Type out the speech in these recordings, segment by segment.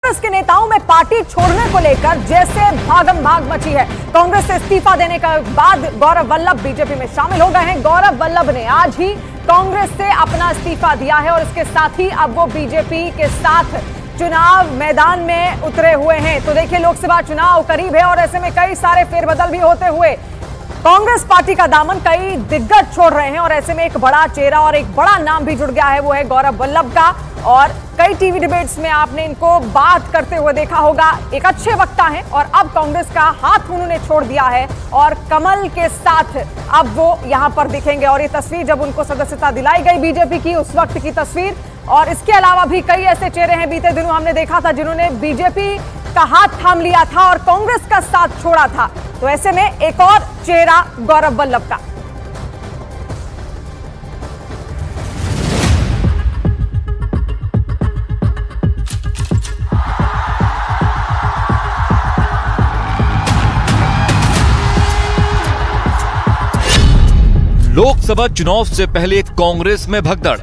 कांग्रेस के नेताओं में पार्टी छोड़ने को लेकर जैसे भागम भाग मची है। कांग्रेस से इस्तीफा देने के बाद गौरव वल्लभ बीजेपी में शामिल हो गए हैं। गौरव वल्लभ ने आज ही कांग्रेस से अपना इस्तीफा दिया है और इसके साथ ही अब वो बीजेपी के साथ चुनाव मैदान में उतरे हुए हैं। तो देखिए, लोकसभा चुनाव करीब है और ऐसे में कई सारे फेरबदल भी होते हुए कांग्रेस पार्टी का दामन कई दिग्गज छोड़ रहे हैं और ऐसे में एक बड़ा चेहरा और एक बड़ा नाम भी जुड़ गया है, वो है गौरव वल्लभ का। और कई टीवी डिबेट्स में आपने इनको बात करते हुए देखा होगा। एक अच्छे वक्ता हैं और अब कांग्रेस का हाथ उन्होंने छोड़ दिया है और कमल के साथ अब वो यहां पर दिखेंगे। और ये तस्वीर जब उनको सदस्यता दिलाई गई बीजेपी की, उस वक्त की तस्वीर। और इसके अलावा भी कई ऐसे चेहरे हैं, बीते दिनों हमने देखा था, जिन्होंने बीजेपी का हाथ थाम लिया था और कांग्रेस का साथ छोड़ा था। तो ऐसे में एक और चेहरा गौरव वल्लभ का। लोकसभा चुनाव से पहले कांग्रेस में भगदड़।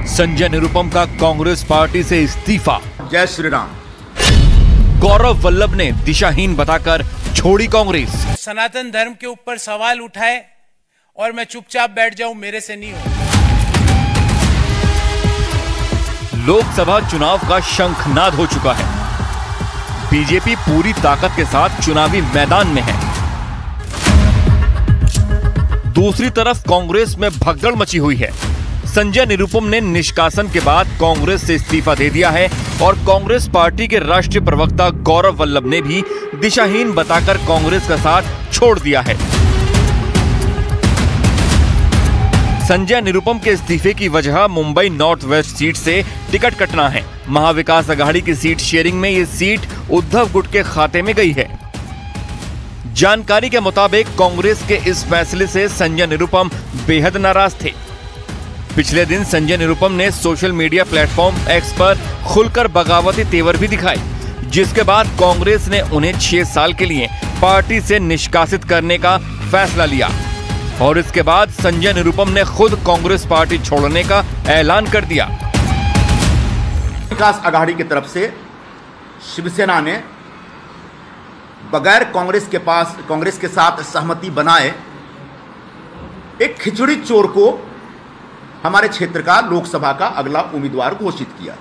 संजय निरुपम का कांग्रेस पार्टी से इस्तीफा। जय श्री राम। गौरव वल्लभ ने दिशाहीन बताकर छोड़ी कांग्रेस। सनातन धर्म के ऊपर सवाल उठाए और मैं चुपचाप बैठ जाऊं, मेरे से नहीं हो। लोकसभा चुनाव का शंखनाद हो चुका है। बीजेपी पूरी ताकत के साथ चुनावी मैदान में है। दूसरी तरफ कांग्रेस में भगदड़ मची हुई है। संजय निरुपम ने निष्कासन के बाद कांग्रेस से इस्तीफा दे दिया है और कांग्रेस पार्टी के राष्ट्रीय प्रवक्ता गौरव वल्लभ ने भी दिशाहीन बताकर कांग्रेस का साथ छोड़ दिया है। संजय निरुपम के इस्तीफे की वजह मुंबई नॉर्थ वेस्ट सीट से टिकट कटना है। महाविकास अघाड़ी की सीट शेयरिंग में ये सीट उद्धव गुट के खाते में गई है। जानकारी के मुताबिक कांग्रेस के इस फैसले से संजय निरुपम बेहद नाराज थे। पिछले दिन संजय निरुपम ने सोशल मीडिया प्लेटफॉर्म एक्स पर खुलकर बगावती तेवर भी दिखाए, जिसके बाद कांग्रेस ने उन्हें 6 साल के लिए पार्टी से निष्कासित करने का फैसला लिया। और इसके बाद संजय निरुपम ने खुद कांग्रेस पार्टी छोड़ने का ऐलान कर दिया। विकास अघाड़ी की तरफ से शिवसेना ने बगैर कांग्रेस के साथ सहमति बनाए एक खिचड़ी चोर को हमारे क्षेत्र का लोकसभा का अगला उम्मीदवार घोषित किया।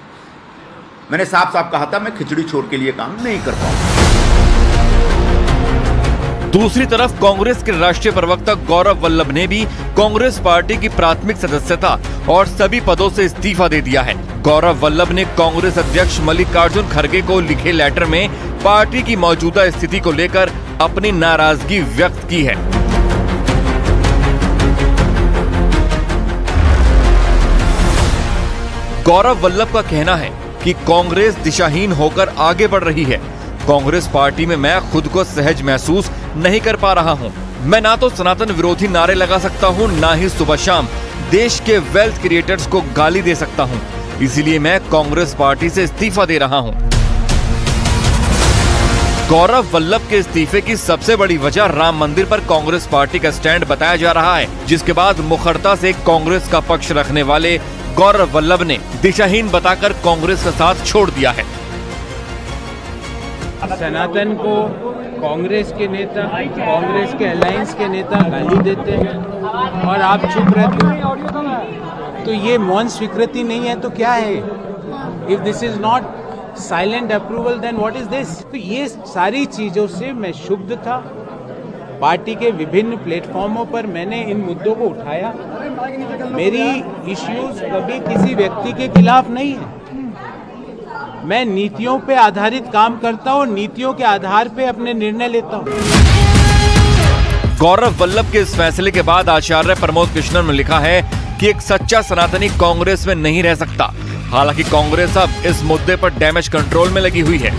मैंने साफ साफ कहा था, मैं खिचड़ी चोर के लिए काम नहीं कर पाऊंगा। दूसरी तरफ कांग्रेस के राष्ट्रीय प्रवक्ता गौरव वल्लभ ने भी कांग्रेस पार्टी की प्राथमिक सदस्यता और सभी पदों से इस्तीफा दे दिया है। गौरव वल्लभ ने कांग्रेस अध्यक्ष मल्लिकार्जुन खड़गे को लिखे लेटर में पार्टी की मौजूदा स्थिति को लेकर अपनी नाराजगी व्यक्त की है। गौरव वल्लभ का कहना है कि कांग्रेस दिशाहीन होकर आगे बढ़ रही है। कांग्रेस पार्टी में मैं खुद को सहज महसूस नहीं कर पा रहा हूं। मैं ना तो सनातन विरोधी नारे लगा सकता हूं, ना ही सुबह शाम देश के वेल्थ क्रिएटर्स को गाली दे सकता हूं। इसीलिए मैं कांग्रेस पार्टी से इस्तीफा दे रहा हूं। गौरव वल्लभ के इस्तीफे की सबसे बड़ी वजह राम मंदिर पर कांग्रेस पार्टी का स्टैंड बताया जा रहा है, जिसके बाद मुखरता से कांग्रेस का पक्ष रखने वाले गौरव वल्लभ ने दिशाहीन बताकर कांग्रेस का साथ छोड़ दिया है। सनातन को कांग्रेस के नेता, कांग्रेस के अलायंस के नेता गाली देते हैं और आप चुप रहते हो, तो ये मौन स्वीकृति नहीं है तो क्या है? If this is not silent approval then what is this? तो ये सारी चीजों से मैं क्षुब्ध था। पार्टी के विभिन्न प्लेटफॉर्मों पर मैंने इन मुद्दों को उठाया। मेरी इश्यूज कभी किसी व्यक्ति के खिलाफ नहीं है। मैं नीतियों पे आधारित काम करता हूँ, नीतियों के आधार पे अपने निर्णय लेता हूँ। गौरव वल्लभ के इस फैसले के बाद आचार्य प्रमोद कृष्णन ने लिखा है कि एक सच्चा सनातनी कांग्रेस में नहीं रह सकता। हालांकि कांग्रेस अब इस मुद्दे पर डैमेज कंट्रोल में लगी हुई है।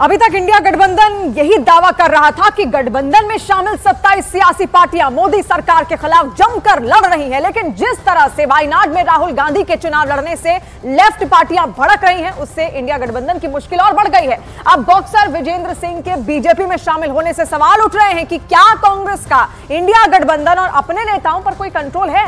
अभी तक इंडिया गठबंधन यही दावा कर रहा था कि गठबंधन में शामिल 27 सियासी पार्टियां मोदी सरकार के खिलाफ जमकर लड़ रही हैं, लेकिन जिस तरह से वायनाड में राहुल गांधी के चुनाव लड़ने से लेफ्ट पार्टियां भड़क रही हैं, उससे इंडिया गठबंधन की मुश्किल और बढ़ गई है। अब बॉक्सर विजेंद्र सिंह के बीजेपी में शामिल होने से सवाल उठ रहे हैं कि क्या कांग्रेस का इंडिया गठबंधन और अपने नेताओं पर कोई कंट्रोल है?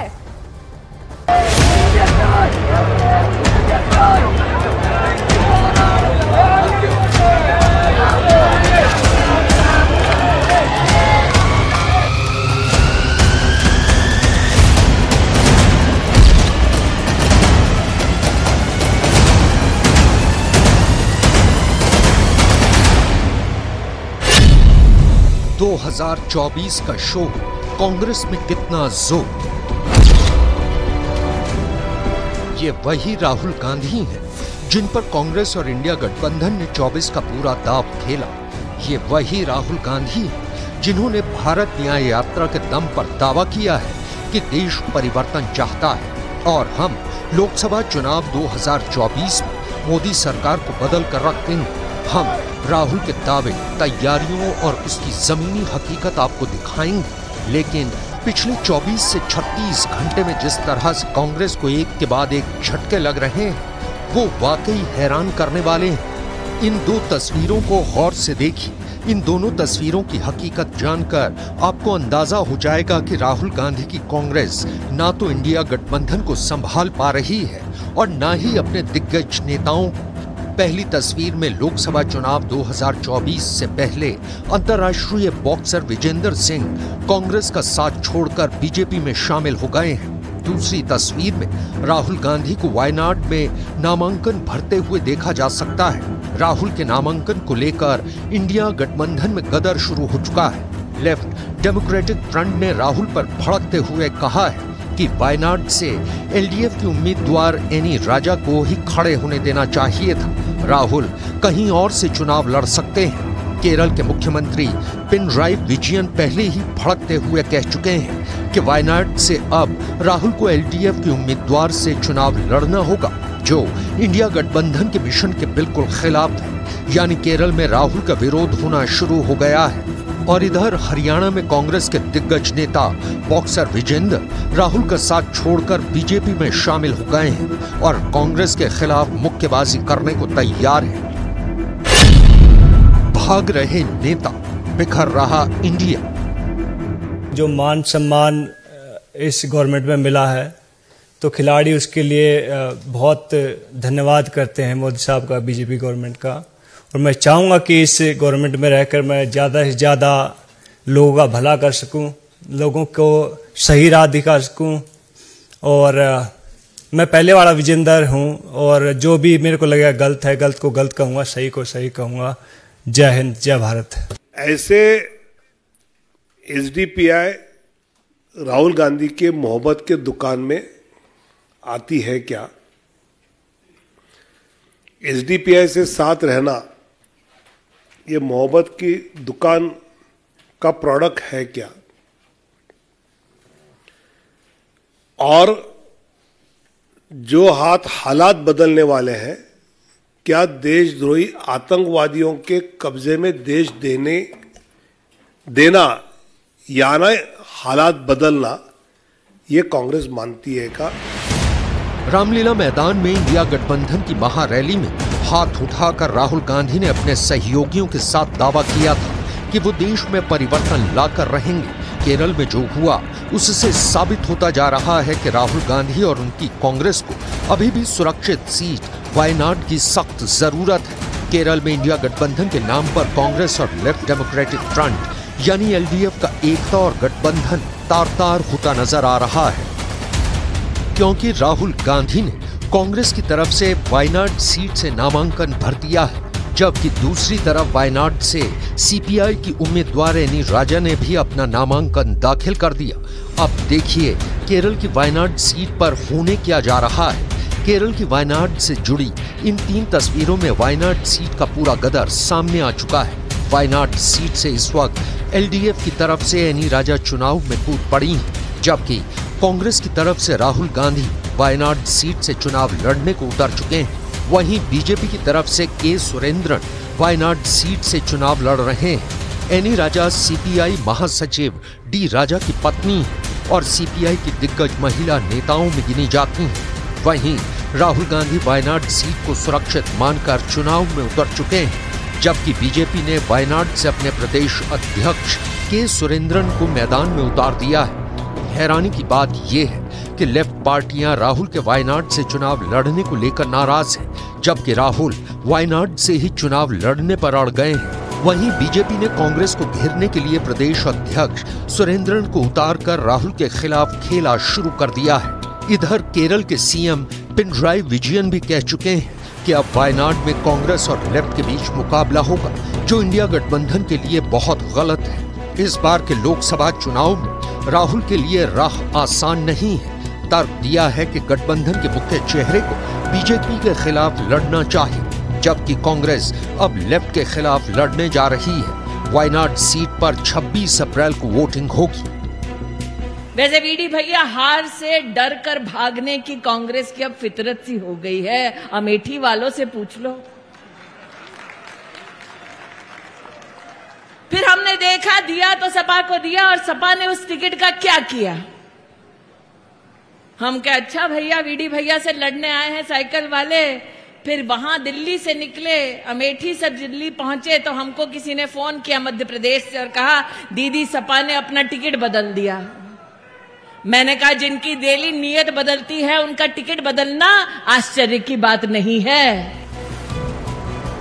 2024 का शो कांग्रेस में कितना जोर। ये वही राहुल गांधी हैं जिन पर कांग्रेस और इंडिया गठबंधन ने 24 का पूरा दांव खेला। ये वही राहुल गांधी हैं जिन्होंने भारत न्याय यात्रा के दम पर दावा किया है कि देश परिवर्तन चाहता है और हम लोकसभा चुनाव 2024 में मोदी सरकार को बदल कर रख देंगे। हम राहुल के दावे, तैयारियों और उसकी जमीनी हकीकत आपको दिखाएंगे। लेकिन पिछले 24 से 36 घंटे में जिस तरह से कांग्रेस को एक के बाद एक झटके लग रहे हैं, वो वाकई हैरान करने वाले हैं। इन दो तस्वीरों को गौर से देखिए। इन दोनों तस्वीरों की हकीकत जानकर आपको अंदाजा हो जाएगा कि राहुल गांधी की कांग्रेस ना तो इंडिया गठबंधन को संभाल पा रही है और ना ही अपने दिग्गज नेताओं को। पहली तस्वीर में लोकसभा चुनाव 2024 से पहले अंतर्राष्ट्रीय बॉक्सर विजेंद्र सिंह कांग्रेस का साथ छोड़कर बीजेपी में शामिल हो गए हैं। दूसरी तस्वीर में राहुल गांधी को वायनाड में नामांकन भरते हुए देखा जा सकता है। राहुल के नामांकन को लेकर इंडिया गठबंधन में गदर शुरू हो चुका है। लेफ्ट डेमोक्रेटिक फ्रंट ने राहुल पर भड़कते हुए कहा है कि वायनाड से एलडीएफ की उम्मीदवार एनी राजा को ही खड़े होने देना चाहिए था। राहुल कहीं और से चुनाव लड़ सकते हैं। केरल के मुख्यमंत्री पिनराई विजयन पहले ही भड़कते हुए कह चुके हैं कि वायनाड से अब राहुल को एलडीएफ की उम्मीदवार से चुनाव लड़ना होगा, जो इंडिया गठबंधन के मिशन के बिल्कुल खिलाफ है। यानी केरल में राहुल का विरोध होना शुरू हो गया है। और इधर हरियाणा में कांग्रेस के दिग्गज नेता बॉक्सर विजेंद्र राहुल का साथ छोड़कर बीजेपी में शामिल हो गए हैं और कांग्रेस के खिलाफ मुक्केबाजी करने को तैयार हैं। भाग रहे नेता, बिखर रहा इंडिया। जो मान सम्मान इस गवर्नमेंट में मिला है तो खिलाड़ी उसके लिए बहुत धन्यवाद करते हैं मोदी साहब का, बीजेपी गवर्नमेंट का। और मैं चाहूँगा कि इस गवर्नमेंट में रहकर मैं ज़्यादा से ज़्यादा लोगों का भला कर सकूं, लोगों को सही राह दिखा सकूं। और मैं पहले वाला विजेंद्र हूं और जो भी मेरे को लगेगा गलत है, गलत को गलत कहूँगा, सही को सही कहूँगा। जय हिंद, जय भारत। ऐसे एसडीपीआई राहुल गांधी के मोहब्बत के दुकान में आती है क्या? एसडीपीआई से साथ रहना ये मोहब्बत की दुकान का प्रोडक्ट है क्या? और जो हालात बदलने वाले हैं, क्या देशद्रोही आतंकवादियों के कब्जे में देश देना या ना हालात बदलना, ये कांग्रेस मानती है का? रामलीला मैदान में इंडिया गठबंधन की महारैली में हाथ उठाकर राहुल गांधी ने अपने सहयोगियों के साथ दावा किया था कि वो देश में परिवर्तन लाकर रहेंगे। केरल में जो हुआ उससे साबित होता जा रहा है कि राहुल गांधी और उनकी कांग्रेस को अभी भी सुरक्षित सीट वायनाड की सख्त जरूरत है। केरल में इंडिया गठबंधन के नाम पर कांग्रेस और लेफ्ट डेमोक्रेटिक फ्रंट यानी एलडीएफ का एकता और गठबंधन तार-तार होता नजर आ रहा है, क्योंकि राहुल गांधी ने कांग्रेस की तरफ से वायनाड सीट से नामांकन भर दिया है, जबकि दूसरी तरफ वायनाड से सीपीआई की उम्मीदवार एनी राजा ने भी अपना नामांकन दाखिल कर दिया। अब देखिए केरल की वायनाड सीट पर होने क्या जा रहा है। केरल की वायनाड से जुड़ी इन 3 तस्वीरों में वायनाड सीट का पूरा गदर सामने आ चुका है। वायनाड सीट से इस वक्त एलडीएफ की तरफ से एनी राजा चुनाव में कूद पड़ी हैं, जबकि कांग्रेस की तरफ से राहुल गांधी वायनाड सीट से चुनाव लड़ने को उतर चुके हैं। वहीं बीजेपी की तरफ से के सुरेंद्रन वायनाड सीट से चुनाव लड़ रहे हैं। एनी राजा सीपीआई महासचिव डी राजा की पत्नी और सीपीआई की दिग्गज महिला नेताओं में गिनी जाती हैं। वहीं राहुल गांधी वायनाड सीट को सुरक्षित मानकर चुनाव में उतर चुके हैं, जबकि बीजेपी ने वायनाड से अपने प्रदेश अध्यक्ष के सुरेंद्रन को मैदान में उतार दिया है। हैरानी की बात यह है कि लेफ्ट पार्टियां राहुल के वायनाड से चुनाव लड़ने को लेकर नाराज हैं, जबकि राहुल वायनाड से ही चुनाव लड़ने पर अड़ गए हैं। वहीं बीजेपी ने कांग्रेस को घेरने के लिए प्रदेश अध्यक्ष सुरेंद्रन को उतारकर राहुल के खिलाफ खेला शुरू कर दिया है। इधर केरल के सीएम पिनराई विजयन भी कह चुके हैं कि अब वायनाड में कांग्रेस और लेफ्ट के बीच मुकाबला होगा, जो इंडिया गठबंधन के लिए बहुत गलत है। इस बार के लोकसभा चुनाव में राहुल के लिए राह आसान नहीं है। तर्क दिया है कि गठबंधन के मुख्य चेहरे को बीजेपी के खिलाफ लड़ना चाहिए, जबकि कांग्रेस अब लेफ्ट के खिलाफ लड़ने जा रही है। वायनाड सीट पर 26 अप्रैल को वोटिंग होगी। वैसे वीडी भैया, हार से डर कर भागने की कांग्रेस की अब फितरत सी हो गई है। अमेठी वालों से पूछ लो। फिर हमने देखा, दिया तो सपा को दिया और सपा ने उस टिकट का क्या किया। हम क्या, अच्छा भैया वीडी भैया से लड़ने आए हैं साइकिल वाले। फिर वहां दिल्ली से निकले, अमेठी से दिल्ली पहुंचे तो हमको किसी ने फोन किया मध्य प्रदेश से और कहा दीदी सपा ने अपना टिकट बदल दिया। मैंने कहा जिनकी डेली नीयत बदलती है उनका टिकट बदलना आश्चर्य की बात नहीं है।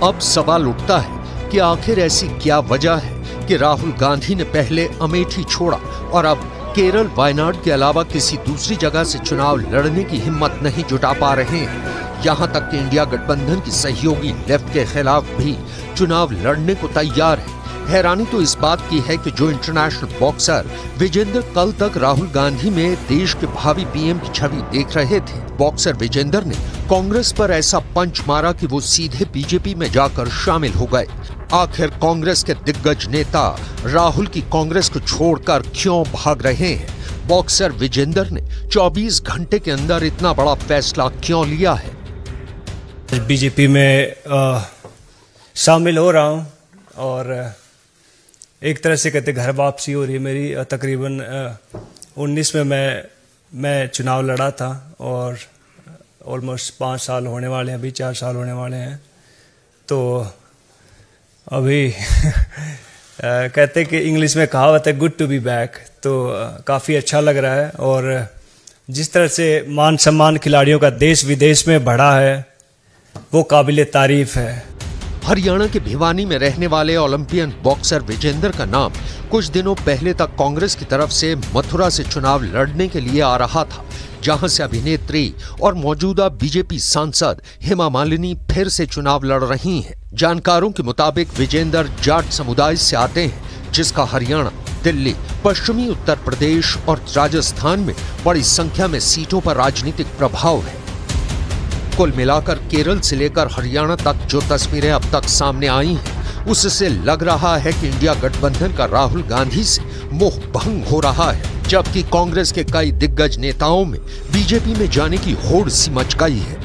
अब सवाल उठता है कि आखिर ऐसी क्या वजह है कि राहुल गांधी ने पहले अमेठी छोड़ा और अब केरल वायनाड के अलावा किसी दूसरी जगह से चुनाव लड़ने की हिम्मत नहीं जुटा पा रहे हैं। यहां तक कि इंडिया गठबंधन की सहयोगी लेफ्ट के खिलाफ भी चुनाव लड़ने को तैयार है। हैरानी तो इस बात की है कि जो इंटरनेशनल बॉक्सर विजेंदर कल तक राहुल गांधी में देश के भावी पीएम की छवि देख रहे थे, बॉक्सर विजेंदर ने कांग्रेस पर ऐसा पंच मारा कि वो सीधे बीजेपी में जाकर शामिल हो गए। आखिर कांग्रेस के दिग्गज नेता राहुल की कांग्रेस को छोड़कर क्यों भाग रहे हैं? बॉक्सर विजेंदर ने 24 घंटे के अंदर इतना बड़ा फैसला क्यों लिया है? बीजेपी में शामिल हो रहा हूं और एक तरह से कहते घर वापसी हो रही है मेरी। तकरीबन 19 में मैं चुनाव लड़ा था और ऑलमोस्ट 5 साल होने वाले हैं, अभी 4 साल होने वाले हैं। तो अभी कहते कि इंग्लिश में कहावत है गुड टू बी बैक, तो काफ़ी अच्छा लग रहा है। और जिस तरह से मान सम्मान खिलाड़ियों का देश विदेश में बढ़ा है वो काबिल तारीफ है। हरियाणा के भिवानी में रहने वाले ओलंपियन बॉक्सर विजेंदर का नाम कुछ दिनों पहले तक कांग्रेस की तरफ से मथुरा से चुनाव लड़ने के लिए आ रहा था, जहां से अभिनेत्री और मौजूदा बीजेपी सांसद हेमा मालिनी फिर से चुनाव लड़ रही हैं। जानकारों के मुताबिक विजेंदर जाट समुदाय से आते हैं, जिसका हरियाणा, दिल्ली, पश्चिमी उत्तर प्रदेश और राजस्थान में बड़ी संख्या में सीटों पर राजनीतिक प्रभाव है। कुल मिलाकर केरल से लेकर हरियाणा तक जो तस्वीरें अब तक सामने आई हैं, उससे लग रहा है कि इंडिया गठबंधन का राहुल गांधी से मोह भंग हो रहा है, जबकि कांग्रेस के कई दिग्गज नेताओं में बीजेपी में जाने की होड़ सी मच गई है।